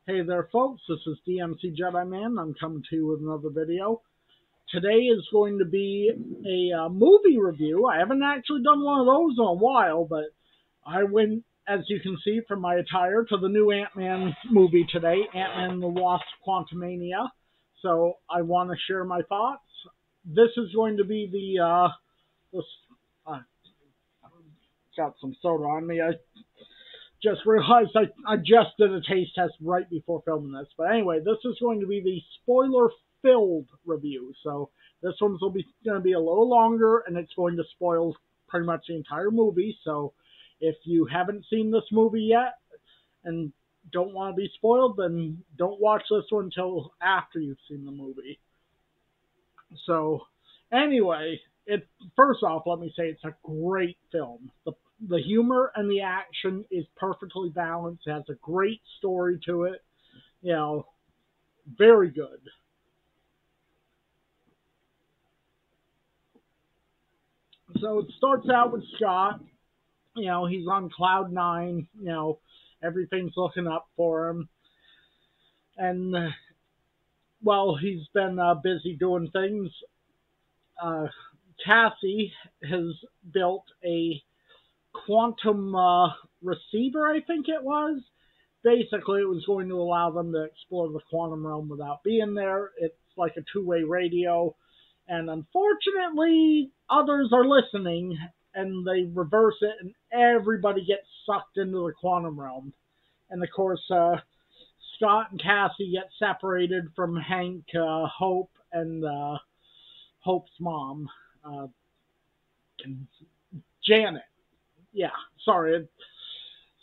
Hey there, folks. This is DMC Jedi Man. I'm coming to you with another video. Today is going to be a movie review. I haven't actually done one of those in a while, but I went, as you can see from my attire, to the new Ant-Man movie today, Ant-Man and the Wasp Quantumania. So I want to share my thoughts. This is going to be the uh, got some soda on me. I just realized I just did a taste test right before filming this. But anyway, this is going to be the spoiler-filled review. So this one's going to be a little longer, and it's going to spoil pretty much the entire movie. So if you haven't seen this movie yet and don't want to be spoiled, then don't watch this one until after you've seen the movie. So anyway, first off, let me say it's a great film. The humor and the action is perfectly balanced. It has a great story to it. You know, very good. So it starts out with Scott. You know, he's on cloud nine. You know, everything's looking up for him. And while he's been busy doing things, uh, Cassie has built a quantum receiver, I think it was. Basically, it was going to allow them to explore the quantum realm without being there. It's like a two-way radio, and unfortunately, others are listening, and they reverse it, and everybody gets sucked into the quantum realm. And of course, Scott and Cassie get separated from Hank, Hope, and Hope's mom, uh, Janet. Yeah, sorry.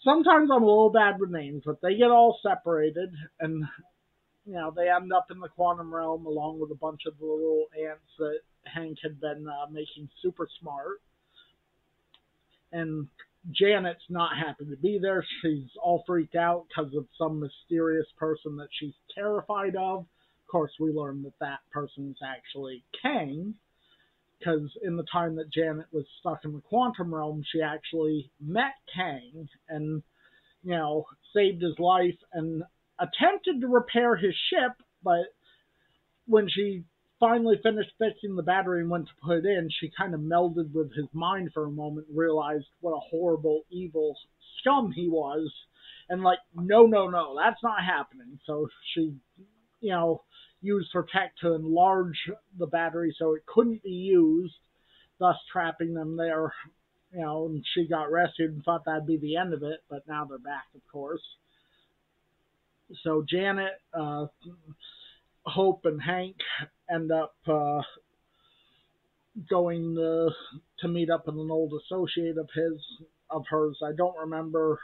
Sometimes I'm a little bad with names, but they get all separated, and they end up in the quantum realm along with a bunch of the little ants that Hank had been making super smart. And Janet's not happy to be there. She's all freaked out because of some mysterious person that she's terrified of. Of course, we learn that that person is actually Kang, because in the time that Janet was stuck in the quantum realm, she actually met Kang and, saved his life and attempted to repair his ship, but when she finally finished fixing the battery and went to put it in, she kind of melded with his mind for a moment and realized what a horrible, evil scum he was. And like, no, no, no, that's not happening. So she, used her tech to enlarge the battery so it couldn't be used, thus trapping them there. And she got rescued and thought that'd be the end of it, but now they're back, of course. So Janet, Hope, and Hank end up going to meet up with an old associate of hers. I don't remember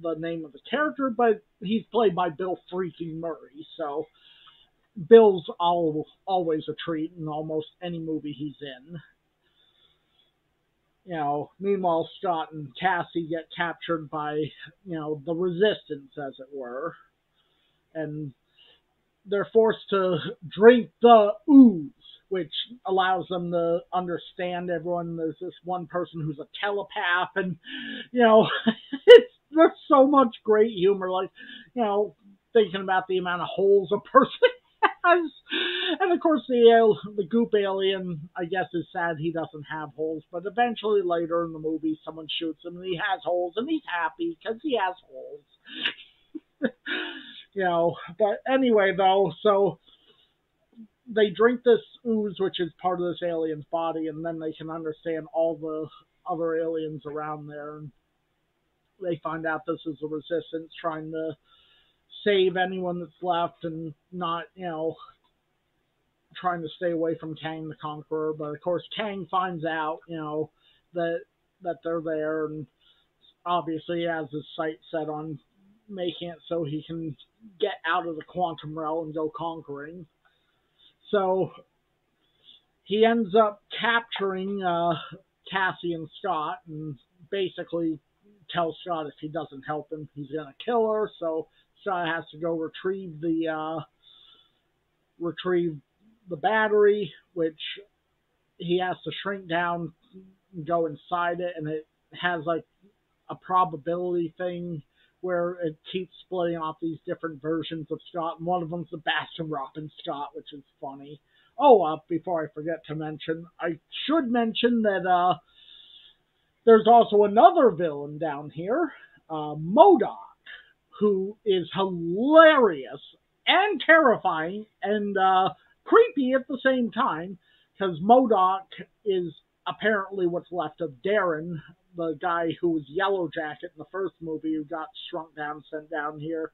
the name of the character, but he's played by Bill freaking Murray. So Bill's always a treat in almost any movie he's in. Meanwhile, Scott and Cassie get captured by, the resistance, as it were. And they're forced to drink the ooze, which allows them to understand everyone. There's this one person who's a telepath, and, there's so much great humor, like, thinking about the amount of holes a person has. And of course, the goop alien, I guess, is sad he doesn't have holes, but eventually later in the movie, someone shoots him and he has holes, and he's happy because he has holes. But anyway, though, so they drink this ooze, which is part of this alien's body, and then they can understand all the other aliens around there. And they find out this is the resistance trying to save anyone that's left and not, trying to stay away from Kang the Conqueror. But of course, Kang finds out, that they're there, and obviously he has his sights set on making it so he can get out of the quantum realm and go conquering. So he ends up capturing Cassie and Scott, and basically tells Scott if he doesn't help him, he's going to kill her. So Scott has to go retrieve the battery, which he has to shrink down and go inside it, and it has like a probability thing where it keeps splitting off these different versions of Scott, and one of them's the Baskin Robbins Scott, which is funny. Oh, before I forget to mention, I should mention that there's also another villain down here, MODOK, who is hilarious and terrifying and creepy at the same time, because MODOK is apparently what's left of Darren, the guy who was Yellow Jacket in the first movie, who got shrunk down, sent down here.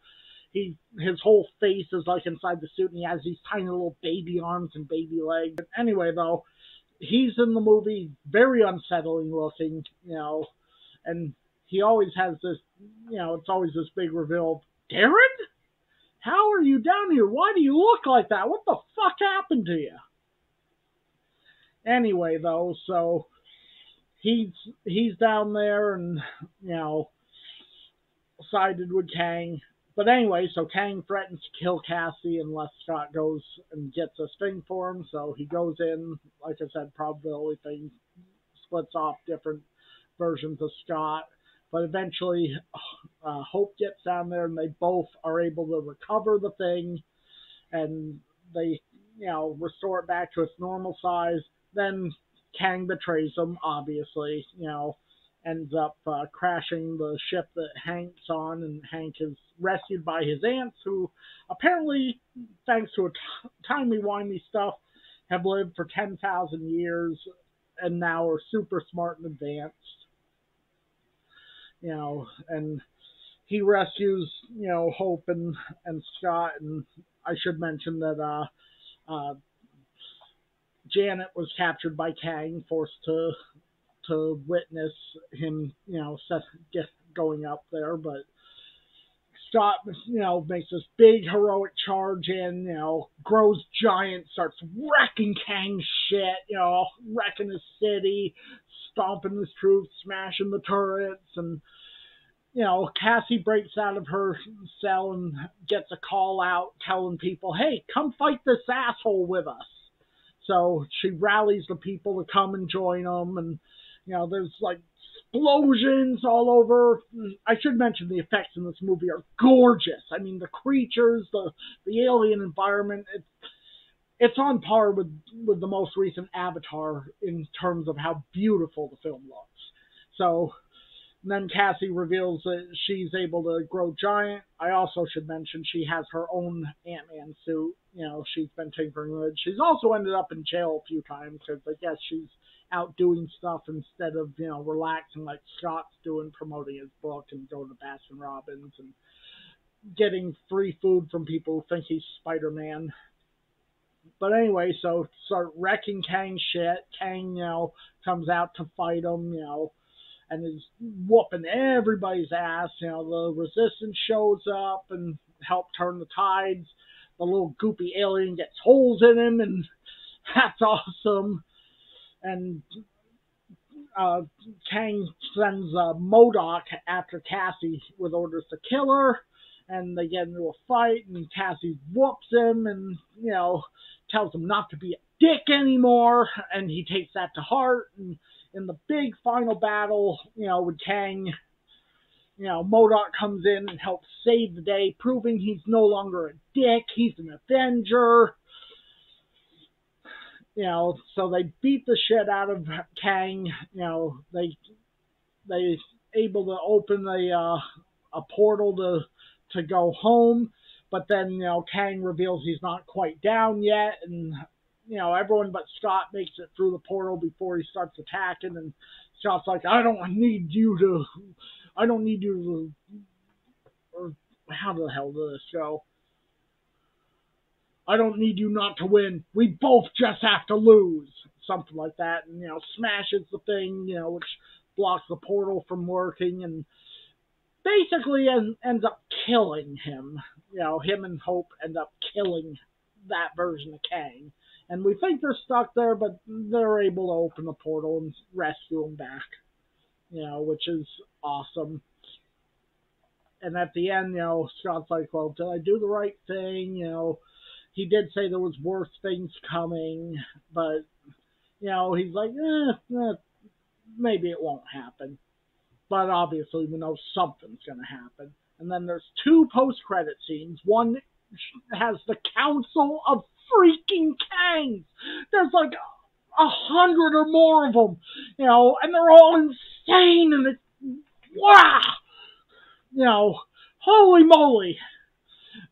His whole face is like inside the suit, and he has these tiny little baby arms and baby legs. But anyway, though, he's in the movie, very unsettling looking, and he always has this, it's always this big reveal. Darren? How are you down here? Why do you look like that? What the fuck happened to you? Anyway, though, so he's down there and, sided with Kang. But anyway, so Kang threatens to kill Cassie unless Scott goes and gets a thing for him. So he goes in, like I said, probability thing, splits off different versions of Scott. But eventually, Hope gets down there and they both are able to recover the thing. And they, restore it back to its normal size. Then Kang betrays them, obviously, ends up crashing the ship that Hank's on, and Hank is rescued by his aunts, who apparently, thanks to timey-wimey stuff, have lived for 10,000 years and now are super smart and advanced. And he rescues, Hope and Scott, and I should mention that Janet was captured by Kang, forced to witness him, going up there, but Scott, makes this big heroic charge in, grows giant, starts wrecking Kang's shit, wrecking his city, stomping his troops, smashing the turrets, and, Cassie breaks out of her cell and gets a call out telling people, hey, come fight this asshole with us. So she rallies the people to come and join them, and there's like explosions all over. I should mention the effects in this movie are gorgeous. I mean, the creatures, the alien environment, it's on par with the most recent Avatar in terms of how beautiful the film looks. So then Cassie reveals that she's able to grow giant. I also should mention she has her own Ant-Man suit. She's been tinkering with it. She's also ended up in jail a few times because I guess she's out doing stuff instead of, relaxing like Scott's doing, promoting his book and going to Baskin Robbins and getting free food from people who think he's Spider-Man. But anyway, so start wrecking Kang's shit. Kang, comes out to fight him, and is whooping everybody's ass. The Resistance shows up and help turn the tides. The little goopy alien gets holes in him, and that's awesome. And Kang sends MODOK after Cassie with orders to kill her, and they get into a fight, and Cassie whoops him and, tells him not to be a dick anymore, and he takes that to heart, and in the big final battle, with Kang, MODOK comes in and helps save the day, proving he's no longer a dick, he's an Avenger. So they beat the shit out of Kang. They able to open a portal to go home, but then Kang reveals he's not quite down yet, and everyone but Scott makes it through the portal before he starts attacking, and Scott's like, I don't need you to, or how the hell did this go? I don't need you not to win. We both just have to lose. Something like that. And, smashes the thing, which blocks the portal from working, and basically ends up killing him. Him and Hope end up killing that version of Kang. And we think they're stuck there, but they're able to open the portal and rescue him back. Which is awesome. And at the end, Scott's like, well, did I do the right thing? He did say there was worse things coming, but, he's like, maybe it won't happen. But obviously we know something's going to happen. And then there's two post-credit scenes. One has the Council of freaking Kangs. There's like 100 or more of them, and they're all insane, and it's wow, holy moly.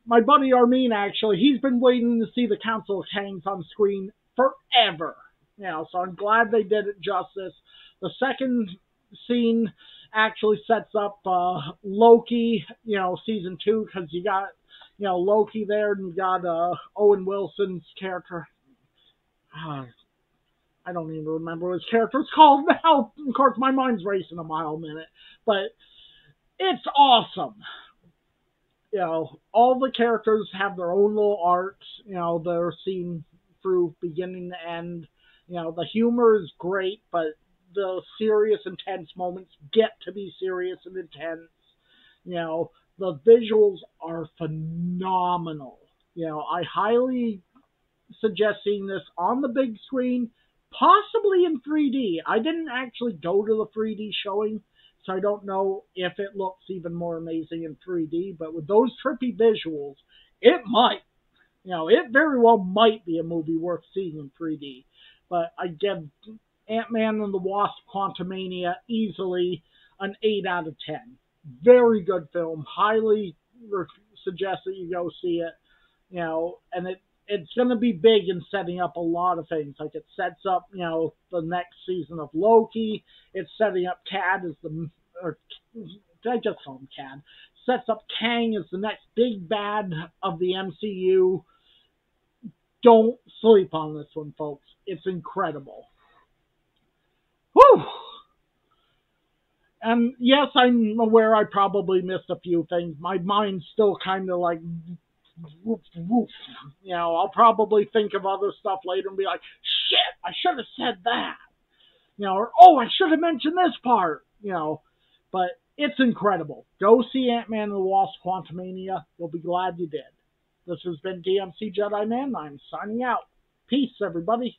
My buddy Armin, actually, he's been waiting to see the Council of Kangs on screen forever. So I'm glad they did it justice. The second scene actually sets up Loki, season 2, because you got, Loki there, and you got Owen Wilson's character. I don't even remember what his character's called now. Of course, my mind's racing a mile a minute. But it's awesome. All the characters have their own little arcs. They're seen through beginning to end. The humor is great, but the serious, intense moments get to be serious and intense. The visuals are phenomenal. I highly suggest seeing this on the big screen, possibly in 3D. I didn't actually go to the 3D showing, so I don't know if it looks even more amazing in 3D, but with those trippy visuals, it might. It very well might be a movie worth seeing in 3D. But I give Ant-Man and the Wasp Quantumania easily an 8 out of 10. Very good film. Highly suggest that you go see it. And it's going to be big in setting up a lot of things. Like, it sets up, the next season of Loki. It's setting up Cad as or did I just call him Cad? Sets up Kang as the next big bad of the MCU. Don't sleep on this one, folks. It's incredible. Whew! And yes, I'm aware I probably missed a few things. My mind's still kind of like woof, woof. I'll probably think of other stuff later and be like, shit, I should have said that. Or, oh, I should have mentioned this part. But it's incredible. Go see Ant-Man and the Wasp Quantumania. You'll be glad you did. This has been DMC Jedi Man. I'm signing out. Peace, everybody.